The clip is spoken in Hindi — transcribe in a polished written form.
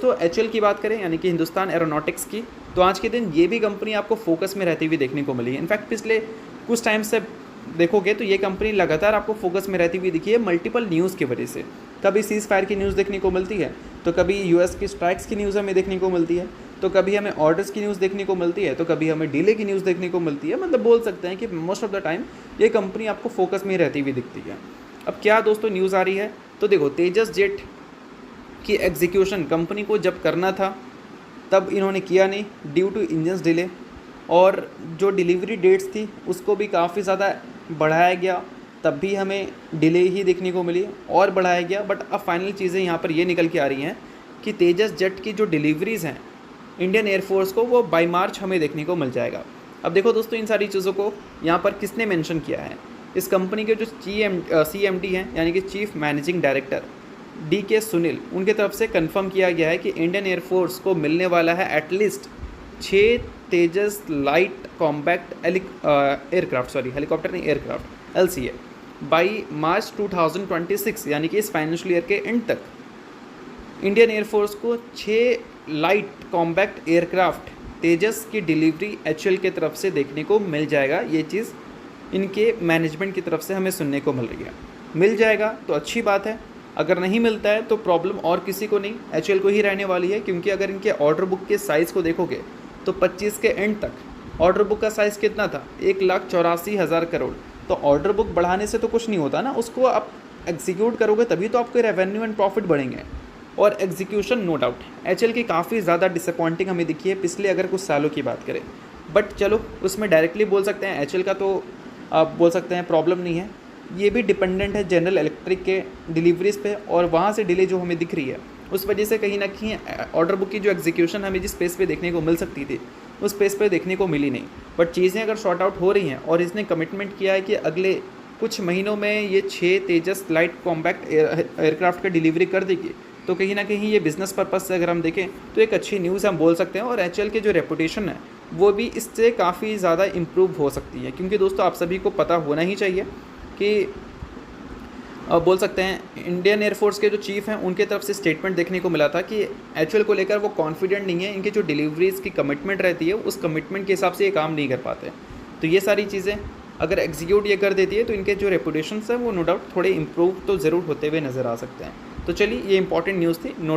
दोस्तों एचएल की बात करें यानी कि हिंदुस्तान एरोनॉटिक्स की, तो आज के दिन ये भी कंपनी आपको फोकस में रहती हुई देखने को मिली है। इनफैक्ट पिछले कुछ टाइम से देखोगे तो ये कंपनी लगातार आपको फोकस में रहती हुई दिखी है मल्टीपल न्यूज़ की वजह से। कभी सीज़ फायर की न्यूज़ देखने को मिलती है, तो कभी यूएस की स्ट्राइक्स की न्यूज़ हमें देखने को मिलती है, तो कभी हमें ऑर्डर्स की न्यूज़ देखने को मिलती है, तो कभी हमें डिले की न्यूज़ देखने को मिलती है। मतलब बोल सकते हैं कि मोस्ट ऑफ द टाइम ये कंपनी आपको फोकस में रहती हुई दिखती है। अब क्या दोस्तों न्यूज़ आ रही है, तो देखो तेजस जेट की एग्जीक्यूशन कंपनी को जब करना था तब इन्होंने किया नहीं ड्यू टू इंजन्स डिले, और जो डिलीवरी डेट्स थी उसको भी काफ़ी ज़्यादा बढ़ाया गया, तब भी हमें डिले ही देखने को मिली और बढ़ाया गया। बट अब फाइनल चीज़ें यहाँ पर ये निकल के आ रही हैं कि तेजस जेट की जो डिलीवरीज़ हैं इंडियन एयरफोर्स को, वो बाई मार्च हमें देखने को मिल जाएगा। अब देखो दोस्तों इन सारी चीज़ों को यहाँ पर किसने मेंशन किया है, इस कंपनी के जो CMD हैं यानी कि chief managing director DK Sunil, उनके तरफ से कंफर्म किया गया है कि इंडियन एयरफोर्स को मिलने वाला है एटलीस्ट 6 तेजस लाइट कॉम्बैक्ट हेलीकॉप्टर नहीं एयरक्राफ्ट LCA बाई मार्च 2026, यानी कि इस फाइनेंशियल ईयर के एंड तक इंडियन एयरफोर्स को 6 लाइट कॉम्बैक्ट एयरक्राफ्ट तेजस की डिलीवरी HAL के तरफ से देखने को मिल जाएगा। ये चीज़ इनके मैनेजमेंट की तरफ से हमें सुनने को मिल रही है। मिल जाएगा तो अच्छी बात है, अगर नहीं मिलता है तो प्रॉब्लम और किसी को नहीं, HAL को ही रहने वाली है। क्योंकि अगर इनके ऑर्डर बुक के साइज़ को देखोगे तो 25 के एंड तक ऑर्डर बुक का साइज़ कितना था, 1,84,000 करोड़। तो ऑर्डर बुक बढ़ाने से तो कुछ नहीं होता ना, उसको आप एग्जीक्यूट करोगे तभी तो आपके रेवेन्यू एंड प्रॉफिट बढ़ेंगे। और एग्जीक्यूशन नो डाउट HAL की काफ़ी ज़्यादा डिसअपॉइंटिंग हमें दिखी है पिछले अगर कुछ सालों की बात करें। बट चलो उसमें डायरेक्टली बोल सकते हैं HAL का तो आप बोल सकते हैं प्रॉब्लम नहीं है, ये भी डिपेंडेंट है जनरल इलेक्ट्रिक के डिलीवरीज़ पे, और वहाँ से डिले जो हमें दिख रही है उस वजह से कहीं ना कहीं ऑर्डर बुक की जो एग्जीक्यूशन हमें जिस स्पेस पे देखने को मिल सकती थी उस स्पेस पे देखने को मिली नहीं। बट चीज़ें अगर शॉर्ट आउट हो रही हैं और इसने कमिटमेंट किया है कि अगले कुछ महीनों में ये 6 तेजस लाइट कॉम्बैक्ट एयरक्राफ्ट का डिलीवरी कर देगी, तो कहीं ना कहीं ये बिज़नेस पर्पज़ से अगर हम देखें तो एक अच्छी न्यूज़ हम बोल सकते हैं। और HAL के जो रेपुटेशन है वो भी इससे काफ़ी ज़्यादा इम्प्रूव हो सकती है। क्योंकि दोस्तों आप सभी को पता होना ही चाहिए कि बोल सकते हैं इंडियन एयरफोर्स के जो चीफ़ हैं उनके तरफ से स्टेटमेंट देखने को मिला था कि HAL को लेकर वो कॉन्फिडेंट नहीं है, इनकी जो डिलीवरीज़ की कमिटमेंट रहती है उस कमिटमेंट के हिसाब से ये काम नहीं कर पाते। तो ये सारी चीज़ें अगर एग्जीक्यूट ये कर देती है तो इनके जो रेपुटेशंस हैं वो नो डाउट थोड़े इंप्रूव तो ज़रूर होते हुए नज़र आ सकते हैं। तो चलिए ये इंपॉर्टेंट न्यूज़ थी, नोट